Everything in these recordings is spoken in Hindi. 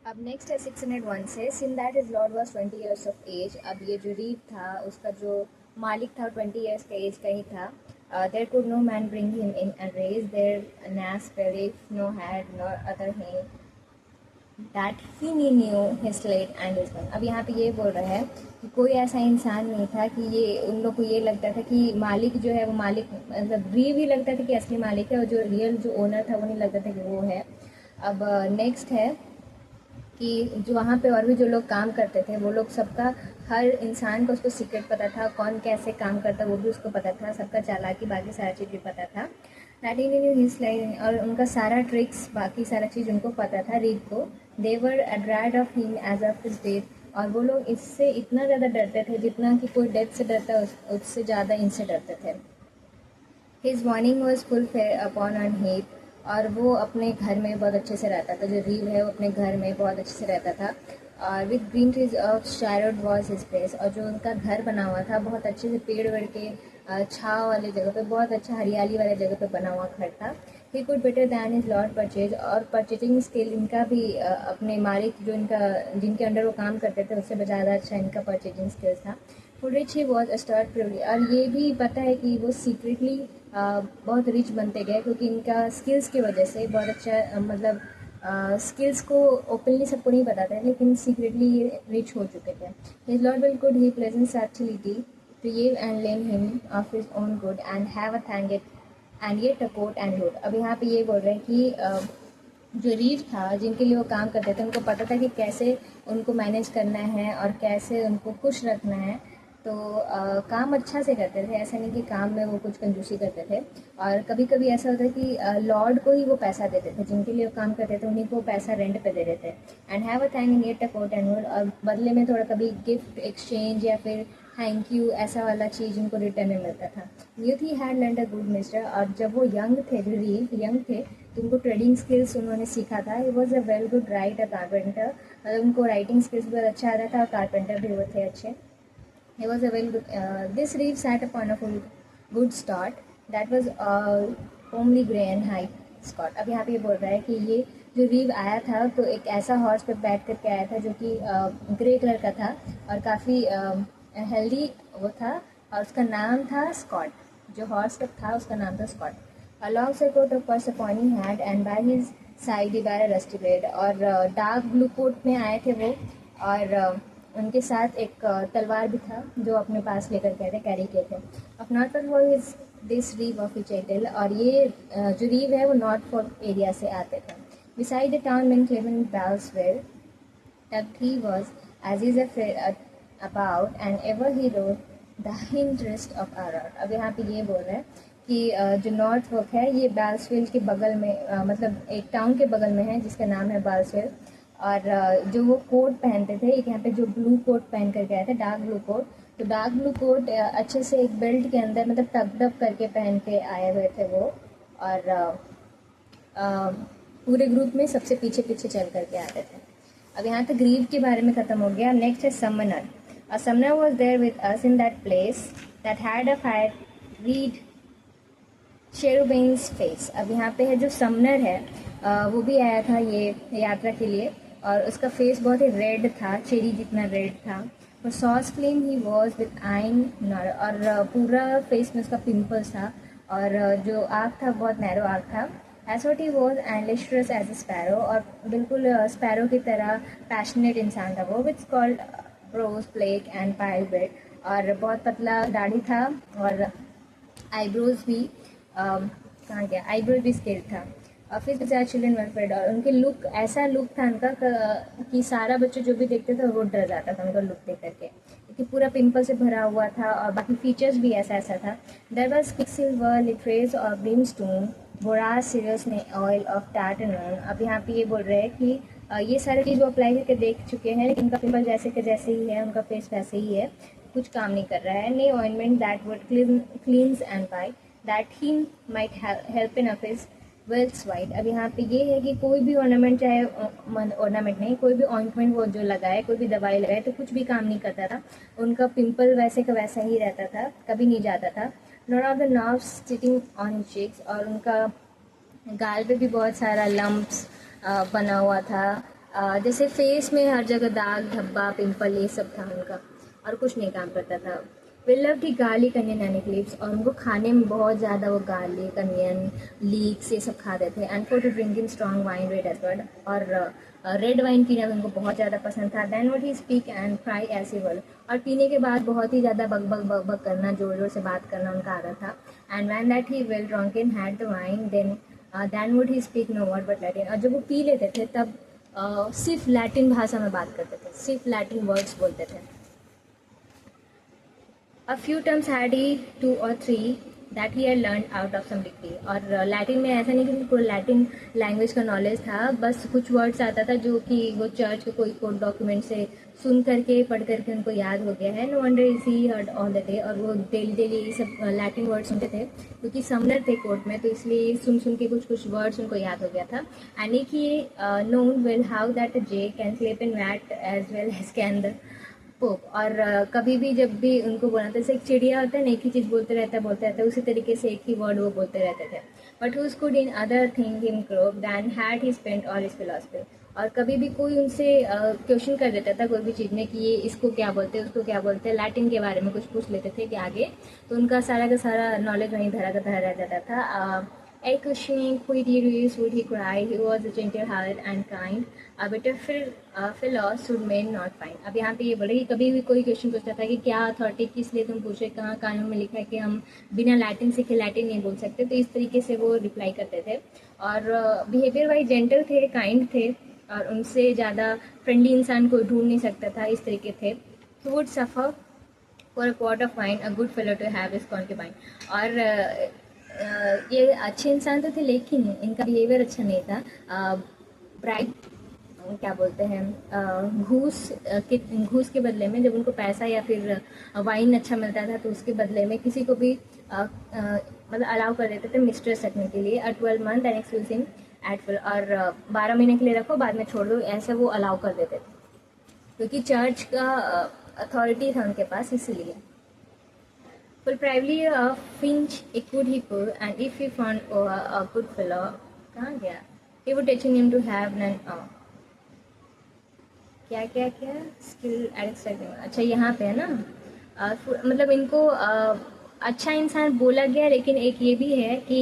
अब नेक्स्ट है 601 से since that his lord was 20 years of age. अब ये जो रीव था उसका जो मालिक था 20 ईयर्स का एज का ही था। There could no man bring him in and rage there नास पेरिफ no had nor other him that he knew his late and his one. अब यहाँ पे ये बोल रहा है कि कोई ऐसा इंसान नहीं था कि ये उन लोग को ये लगता था कि मालिक जो है वो मालिक मतलब रीव ही लगता था कि असली मालिक है और जो रियल जो ओनर था वो नहीं लगता था कि वो है। अब नेक्स्ट है कि जो वहाँ पे और भी जो लोग काम करते थे वो लोग सबका हर इंसान को उसको सीक्रेट पता था, कौन कैसे काम करता वो भी उसको पता था, सबका चालाकी बाकी सारा चीज़ भी पता था। दैट इन हिज लाइफ और उनका सारा ट्रिक्स बाकी सारा चीज़ उनको पता था रीड को। They were adread of him as of his death और वो लोग इससे इतना ज़्यादा डरते थे जितना कि कोई डेथ से डरता उससे ज़्यादा इनसे डरते थे। His warning was full fair upon on heap और वो अपने घर में बहुत अच्छे से रहता था। जो रीव है वो अपने घर में बहुत अच्छे से रहता था और with green trees of shadowed was his place. और जो उनका घर बना हुआ था बहुत अच्छे से पेड़ वेड़ के छाँव वाले जगह पे बहुत अच्छा हरियाली वाले जगह पे बना हुआ घर था। He could better than his Lord purchase और परचेजिंग स्किल इनका भी अपने मालिक जो इनका जिनके अंडर वो काम करते थे उससे ज़्यादा अच्छा इनका परचेजिंग स्किल्स था। फॉर विच ही वॉज अस्टर्ड प्रिवली और ये भी पता है कि वो सीक्रेटली बहुत रिच बनते गए क्योंकि इनका स्किल्स की वजह से बहुत अच्छा मतलब स्किल्स को ओपनली सबको नहीं पता था लेकिन सीक्रेटली ये रिच हो चुके थे। His lord will could he pleasant facility to give and lend him of his own good and have a thank it and ये टपोर्ट एंड लूट। अब यहाँ पे ये बोल रहे हैं कि जो रीव था जिनके लिए वो काम करते थे उनको पता था कि कैसे उनको मैनेज करना है और कैसे उनको खुश रखना है। तो काम अच्छा से करते थे, ऐसा नहीं कि काम में वो कुछ कंजूसी करते थे। और कभी कभी ऐसा होता है कि लॉर्ड को ही वो पैसा देते थे, जिनके लिए वो काम करते थे उन्हीं को पैसा रेंट पे दे देते। And have a thank in at a coat and और बदले में थोड़ा कभी गिफ्ट एक्सचेंज या फिर थैंक यू ऐसा वाला चीज़ उनको रिटर्न में मिलता था। Youth he had learn a good mister और जब वो यंग थे, जो रीव यंग थे तो उनको ट्रेडिंग स्किल्स उन्होंने सीखा था। He was a well good right a carpenter मतलब उनको राइटिंग स्किल्स बहुत अच्छा आता था और कारपेंटर भी वो थे अच्छे। He was a well good. This reef sat upon a full good start that was homely grey and high Scott. अब यहाँ पे ये बोल रहा है कि ये जो रीव आया था तो एक ऐसा हॉर्स पे बैठ करके आया था जो कि ग्रे कलर का था और काफ़ी हेल्दी वो था और उसका नाम था स्कॉट। जो हॉर्स का था उसका नाम था स्कॉट। अलॉन्ग से coat of purse upon had and by his side he by rusty blade और डार्क ब्लू कोट में आए थे वो और उनके साथ एक तलवार भी था जो अपने पास लेकर गए थे, कैरी किए थे। Of north for is this reeve of which I tell और ये जो रीव है वो नॉर्थ फॉर्क एरिया से आते थे। बिसाइड द टाउन में क्लेवन बैल्सवेयर tucked he was as is about and ever he wrote the interest of Aurora। अब यहाँ पे ये बोल रहे हैं कि जो नॉर्थ वर्क है ये बैल्सवेल के बगल में मतलब एक टाउन के बगल में है जिसका नाम है बैल्सवेल। और जो वो कोट पहनते थे, एक यहाँ पे जो ब्लू कोट पहन कर गया था डार्क ब्लू कोट, तो डार्क ब्लू कोट अच्छे से एक बेल्ट के अंदर मतलब टक्ड अप करके पहन के आए हुए थे वो। और पूरे ग्रुप में सबसे पीछे पीछे चल करके आते थे। अब यहाँ तक ग्रीव के बारे में ख़त्म हो गया। नेक्स्ट है summoner. A summoner was there with us in that place that had a fire red cherubins face. अब यहाँ पे है जो समनर है वो भी आया था ये यात्रा के लिए और उसका फेस बहुत ही रेड था, चेरी जितना रेड था। और sauce clean he was with आइन नर और पूरा फेस में उसका पिंपल्स था और जो आँख था बहुत नैरो आँख था। As hot he was and lecherous as a sparrow और बिल्कुल स्पैरो की तरह पैशनेट इंसान था वो। Which called brows black and piled beard और बहुत पतला दाढ़ी था और आईब्रोज भी कहाँ गया, आईब्रोज भी स्केल था। फिर चिल्ड्रन वेलफेयर और उनके लुक ऐसा लुक था उनका कि सारा बच्चे जो भी देखते थे वो डर जाता था उनका लुक देख करके क्योंकि पूरा पिंपल से भरा हुआ था और बाकी फीचर्स भी ऐसा ऐसा था। देयर वाज क्विकसिल्वर लिट्रेज और ब्रिमस्टोन बोरास सीरियस ने ऑयल ऑफ टार्टनन। अब यहाँ पे ये बोल रहे हैं कि ये सारे चीज़ वो अप्लाई करके देख चुके हैं लेकिन उनका पिंपल जैसे के जैसे ही है, उनका फेस वैसे ही है, कुछ काम नहीं कर रहा है। नी ointment that would cleanse and by that he might help in of his wealth white. अब यहाँ पे ये है कि कोई भी ऑर्नामेंट, चाहे ऑर्नामेंट नहीं, कोई भी ऑइंटमेंट वो जो लगाए, कोई भी दवाई लगाए तो कुछ भी काम नहीं करता था। उनका पिंपल वैसे का वैसा ही रहता था, कभी नहीं जाता था। Not of the nerves sitting on his cheeks और उनका गाल पे भी बहुत सारा लम्प्स बना हुआ था। जैसे फेस में हर जगह दाग धब्बा पिंपल ये सब था उनका, और कुछ नहीं काम करता था। We loved the garlic onion and clips, और उनको खाने में बहुत ज़्यादा वो गार्लिक अनियन लीक्स ये सब खाते थे। And for to drink in strong wine red as well, और रेड वाइन पीना उनको बहुत ज़्यादा पसंद था। Then would he speak and cry as he well, और पीने के बाद बहुत ही ज़्यादा बग बग बग बग करना, जोर जोर से बात करना उनका आदत था। And when that he well drunken had the wine then would he speak no word but Latin, और जब वो पी लेते थे तब सिर्फ लैटिन भाषा में बात करते थे, सिर्फ लैटिन वर्ड्स बोलते थे। A few terms had he 2 or 3 that he had learned out of some degree, और लैटिन में ऐसा नहीं कि उनको लैटिन लैंग्वेज का नॉलेज था, बस कुछ वर्ड्स आता था जो कि वो चर्च के कोई कोर्ट डॉक्यूमेंट से सुन करके पढ़ करके उनको याद हो गया है। No wonder is he heard all the day, और वो डेली डेली ये सब लैटिन वर्ड सुनते थे क्योंकि समनर थे कोर्ट में, तो इसलिए सुन सुन के कुछ कुछ वर्ड्स उनको याद हो गया था। And eke he known well how that jay can sleep in what as well as can the pope, और कभी भी जब भी उनको बोलना था, जैसे एक चिड़िया होता है ना, एक ही चीज़ बोलते रहता है, उसी तरीके से एक ही वर्ड वो बोलते रहते थे। But whose could in other thing him grow then had he spent all his philosophy, और कभी भी कोई उनसे क्वेश्चन कर देता था कोई भी चीज़ में कि ये इसको क्या बोलते हैं उसको क्या बोलते हैं, लैटिन के बारे में कुछ पूछ लेते थे कि आगे, तो उनका सारा का सारा नॉलेज वहीं धरा का धरा रह जाता था। A questioning would he raise, would he cry, he was a gentle-hearted and kind, a better fellow should men not find। अब यहाँ पे ये बोले कि कभी भी कोई क्वेश्चन पूछता था कि क्या अथॉरिटी किस लिए तुम पूछे, कहाँ कानून में लिखा है कि हम बिना लैटिन सीखे लैटिन नहीं बोल सकते, तो इस तरीके से वो रिप्लाई करते थे। और बिहेवियर वाइज जेंटल थे, काइंड थे, और उनसे ज़्यादा फ्रेंडली इंसान को ढूंढ नहीं सकता था, इस तरीके थे। He would suffer for a quart of wine, a good fellow to have his concubine, और ये अच्छे इंसान तो थे लेकिन इनका बिहेवियर अच्छा नहीं था। ब्राइट क्या बोलते हैं, घूस के बदले में, जब उनको पैसा या फिर वाइन अच्छा मिलता था तो उसके बदले में किसी को भी मतलब अलाउ कर देते थे मिस्ट्रेस रखने के लिए। 12 month and exclusive at full, और 12 महीने के लिए रखो बाद में छोड़ दो, ऐसे वो अलाउ कर देते थे क्योंकि चर्च का अथॉरिटी था उनके पास, इसलिए। Well, probably a finch, a good hippo, and if he found a good fellow, कहाँ गया? He would teaching him to have none. क्या क्या क्या स्किल एडिक्ट, अच्छा यहाँ पे है ना। मतलब इनको अच्छा इंसान बोला गया, लेकिन एक ये भी है कि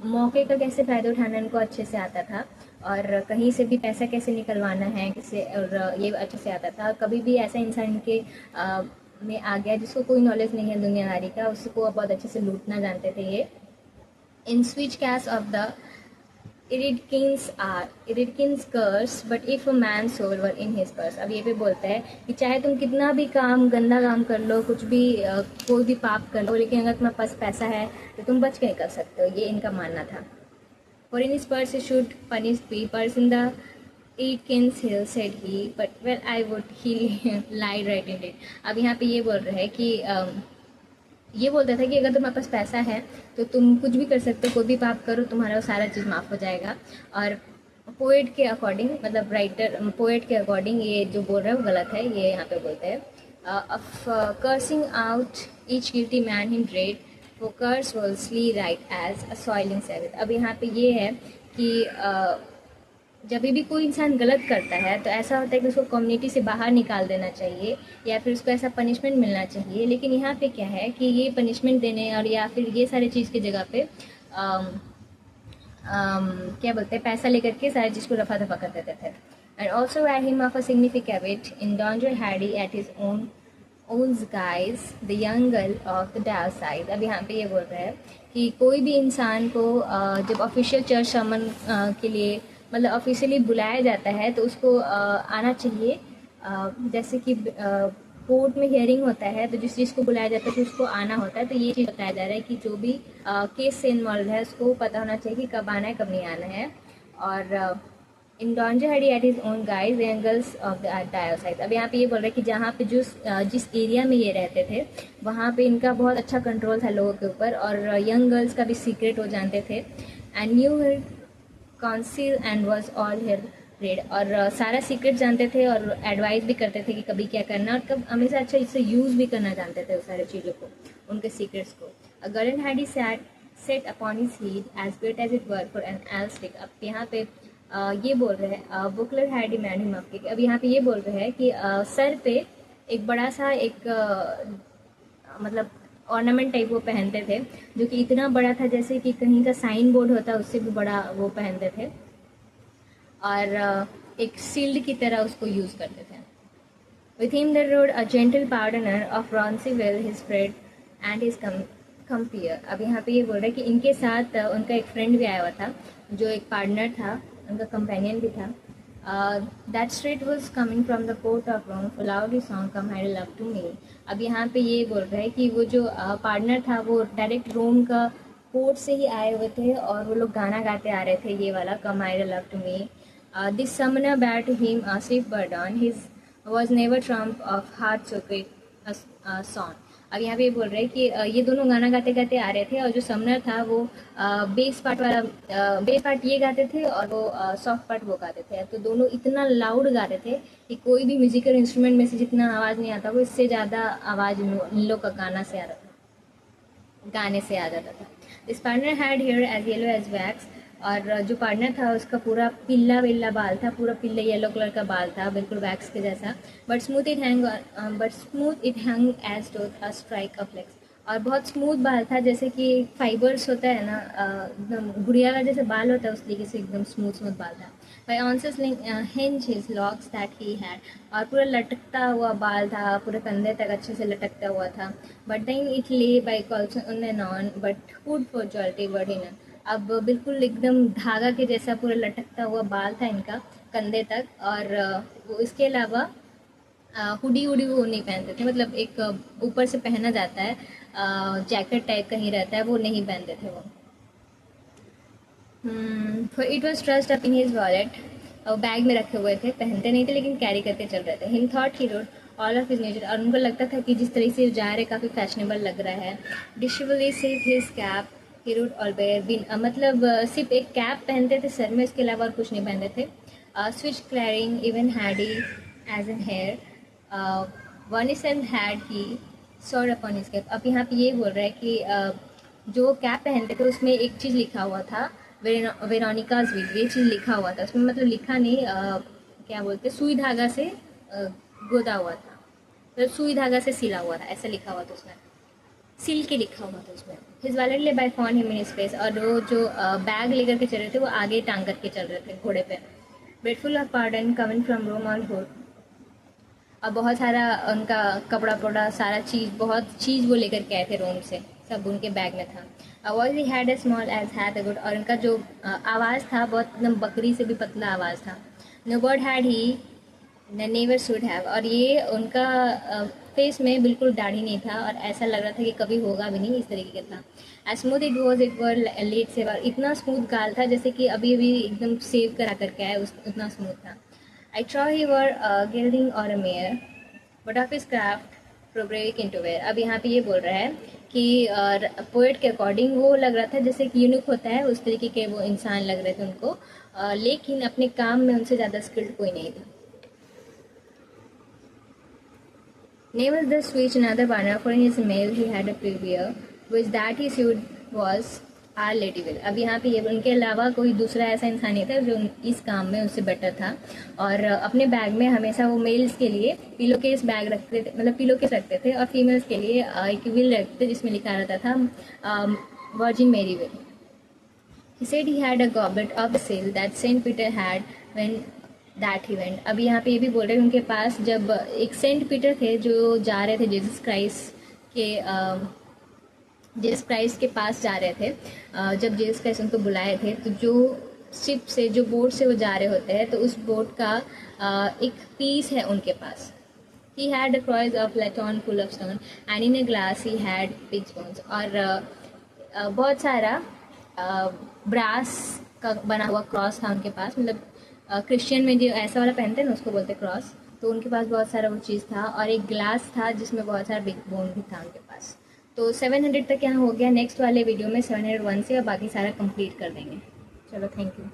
मौके का कैसे फ़ायदा उठाना इनको अच्छे से आता था, और कहीं से भी पैसा कैसे निकलवाना है किसे, और ये अच्छे से आता था। कभी भी ऐसा इंसान इनके में आ गया जिसको कोई नॉलेज नहीं है दुनियादारी का, उसको बहुत अच्छे से लूटना जानते थे ये। In switch case of the इरिडकिन्स curse, but if a man soul were in his purse. अब ये भी बोलता है कि चाहे तुम कितना भी काम गंदा काम कर लो, कुछ भी कोई भी पाप कर लो, लेकिन अगर तुम्हारे पास पैसा है तो तुम बच के निकल सकते हो, ये इनका मानना था। For in his purse should punish pipers in the Eatkins Hill, said he, but well I would he lied right in it। अब यहाँ पे ये बोल रहा है कि ये बोलता था कि अगर तुम्हारे पास पैसा है तो तुम कुछ भी कर सकते हो, कोई भी पाप करो तुम्हारा सारा चीज़ माफ़ हो जाएगा। और पोएट के अकॉर्डिंग, मतलब राइटर पोएट के अकॉर्डिंग ये जो बोल रहा है वो गलत है, ये यहाँ पे बोलते हैं cursing out each guilty man him dread वो कर्स वल्सली राइट एज अ सॉइलिंग सेविथ। अब यहाँ पे ये है कि जब भी कोई इंसान गलत करता है तो ऐसा होता है कि उसको कम्युनिटी से बाहर निकाल देना चाहिए या फिर उसको ऐसा पनिशमेंट मिलना चाहिए, लेकिन यहाँ पे क्या है कि ये पनिशमेंट देने और या फिर ये सारी चीज़ की जगह पे क्या बोलते हैं, पैसा लेकर के सारी चीज़ को रफा दफा कर देते थे। And also where him of a significant wit in danger had he at his own guise the young girl of the diocese. अब यहाँ पे ये बोल रहा है कि कोई भी इंसान को जब ऑफिशियल चर्च समन के लिए मतलब ऑफिशियली बुलाया जाता है तो उसको आना चाहिए। जैसे कि कोर्ट में हियरिंग होता है तो जिस चीज़ को बुलाया जाता है तो उसको आना होता है, तो ये चीज़ बताया जा रहा है कि जो भी केस से इन्वॉल्व है उसको पता होना चाहिए कि कब आना है कब नहीं आना है। और in danger had he at his own guise angles of the diocese. अब यहाँ पे ये बोल रहे हैं कि जहाँ पे जिस एरिया में ये रहते थे वहाँ पे इनका बहुत अच्छा कंट्रोल था लोगों के ऊपर, और यंग गर्ल्स का भी सीक्रेट वो जानते थे। And new council and was all hair red, और सारा सीक्रेट जानते थे और एडवाइस भी करते थे कि कभी क्या करना और कब हमेशा अच्छा इससे यूज़ भी करना जानते थे उस सारे चीज़ों को, उनके सीक्रेट्स को। A girl had he set upon his head as great as it were for an ale stick. अब यहाँ पे ये बोल रहे हैं buckler had demand him up cake. अब यहाँ पे ये बोल रहे हैं कि सर पे एक बड़ा सा एक मतलब ऑर्नामेंट टाइप वो पहनते थे, जो कि इतना बड़ा था जैसे कि कहीं का साइन बोर्ड होता है उससे भी बड़ा वो पहनते थे, और एक शील्ड की तरह उसको यूज़ करते थे। With him there rode a gentle pardoner of Ronceville, his friend and his compeer। अब यहाँ पे ये बोल रहा है कि इनके साथ उनका एक फ्रेंड भी आया हुआ था, जो एक पार्टनर था, उनका कंपेनियन भी था। That straight was coming from the court of Rome loudly song come had love to me. अब यहाँ पे ये बोल रहा है कि वो जो पार्टनर था वो डायरेक्ट रोम का कोर्ट से ही आए हुए थे, और वो लोग गाना गाते आ रहे थे, ये वाला come had love to me. This summoner bare to him sleep burden his was never trump of heart so great song. अब यहाँ पे बोल रहे हैं कि ये दोनों गाना गाते गाते आ रहे थे, और जो समनर था वो बेस पार्ट वाला बेस पार्ट ये गाते थे और वो सॉफ्ट पार्ट वो गाते थे। तो दोनों इतना लाउड गा रहे थे कि कोई भी म्यूजिकल इंस्ट्रूमेंट में से जितना आवाज़ नहीं आता वो इससे ज़्यादा आवाज़ इन लोग का गाने से आ जाता था। This partner had hair as yellow as wax. और जो पार्टनर था उसका पूरा पिल्ला विल्ला बाल था, पूरा पिल्ला येलो कलर का बाल था, बिल्कुल वैक्स के जैसा। But smooth it hang as to a strike a flex. और बहुत स्मूथ बाल था, जैसे कि फाइबर्स होता है ना, एकदम गुड़िया का जैसे बाल होता है उस तरीके से एकदम स्मूथ बाल था। By answers hinge his locks that he had. और पूरा लटकता हुआ बाल था, पूरे कंधे तक अच्छे से लटकता हुआ था। But then it lay by calls on and on but food for jollity word in. अब बिल्कुल एकदम धागा के जैसा पूरा लटकता हुआ बाल था इनका कंधे तक, और वो इसके अलावा हुडी वुडी वो नहीं पहनते थे, मतलब एक ऊपर से पहना जाता है जैकेट टाइप कहीं रहता है, वो नहीं पहनते थे वो। It was trust up in his wallet, bag में रखे हुए थे, पहनते नहीं थे लेकिन कैरी करके चल रहे थे। Him thought he road all of his nature. और उनको लगता था कि जिस तरह से जा रहे काफ़ी फैशनेबल लग रहा है। डिशवली सिर्फ हिज कैप ही रूड ऑल बेयर बिन, मतलब सिर्फ एक कैप पहनते थे सर में, इसके अलावा और कुछ नहीं पहनते थे। Switch clearing even heady as an heir one is and had he sword upon his cap. अब यहाँ पे ये बोल रहा है कि जो कैप पहनते थे उसमें एक चीज़ लिखा हुआ था, वेरोनिकाज विग, ये चीज़ लिखा हुआ था उसमें, मतलब लिखा नहीं क्या बोलते, सुई धागा से गोदा हुआ था, मतलब सुई धागा से सिला हुआ था, ऐसा लिखा हुआ था उसमें, सिल के लिखा हुआ था उसमें। His wallet lay by fawn him in his face. और वो जो बैग लेकर के चल रहे थे वो आगे टांग करके चल रहे थे घोड़े पे। Grateful of pardon coming from Rome on hood. अब बहुत सारा उनका कपड़ा पड़ा सारा चीज़, बहुत चीज़ वो लेकर के आए थे रोम से, सब उनके बैग में था। Voice he had a small as had a good. और उनका जो आवाज़ था बहुत एकदम बकरी से भी पतला आवाज़ था। No bird had he never should have. और ये उनका फेस में बिल्कुल दाढ़ी नहीं था, और ऐसा लग रहा था कि कभी होगा भी नहीं, इस तरीके का था। As smooth it was it were late save. इतना स्मूथ गाल था जैसे कि अभी अभी एकदम सेव करा करके आए, उतना स्मूथ था। I trow he were a gelding or a mare, but of his craft prograic into wear। अब यहाँ पे ये बोल रहा है कि पोएट के अकॉर्डिंग वो लग रहा था जैसे कि यूनिक होता है उस तरीके के वो इंसान लग रहे थे उनको, लेकिन अपने काम में उनसे ज़्यादा स्किल्ड कोई नहीं था। Naval thus switched another partner, for in his mail he had a preview, which that he sued was our lady veil. अब यहाँ पे ये उनके अलावा कोई दूसरा ऐसा इंसान नहीं था जो इस काम में उससे बेटर था। और अपने बैग में हमेशा वो मेल्स के लिए पिलो केस बैग रखते थे, मतलब पिलो केस रखते थे, और फीमेल्स के लिए एक विल रखते थे जिसमें लिखा रहता था virgin Mary veil. He said he had a goblet of the sail that saint Peter had when that he went. अब यहाँ पे ये भी बोल रहे हैं उनके पास जब एक सेंट पीटर थे जो जा रहे थे जीसस क्राइस्ट के पास जा रहे थे, जब जीसस क्राइस्ट उनको बुलाए थे, तो जो शिप से जो बोट से वो जा रहे होते हैं तो उस बोट का एक पीस है उनके पास। He had a cross of latten full of stone and in a glass he had pigs bones. और बहुत सारा ब्रास का बना हुआ क्रॉस था उनके पास, मतलब क्रिश्चियन में जो ऐसा वाला पहनते हैं ना उसको बोलते क्रॉस, तो उनके पास बहुत सारा वो चीज़ था। और एक ग्लास था जिसमें बहुत सारा बिग बोन भी था उनके पास। तो 700 तक यहाँ हो गया। नेक्स्ट वाले वीडियो में 701 से और बाकी सारा कंप्लीट कर देंगे। चलो, थैंक यू।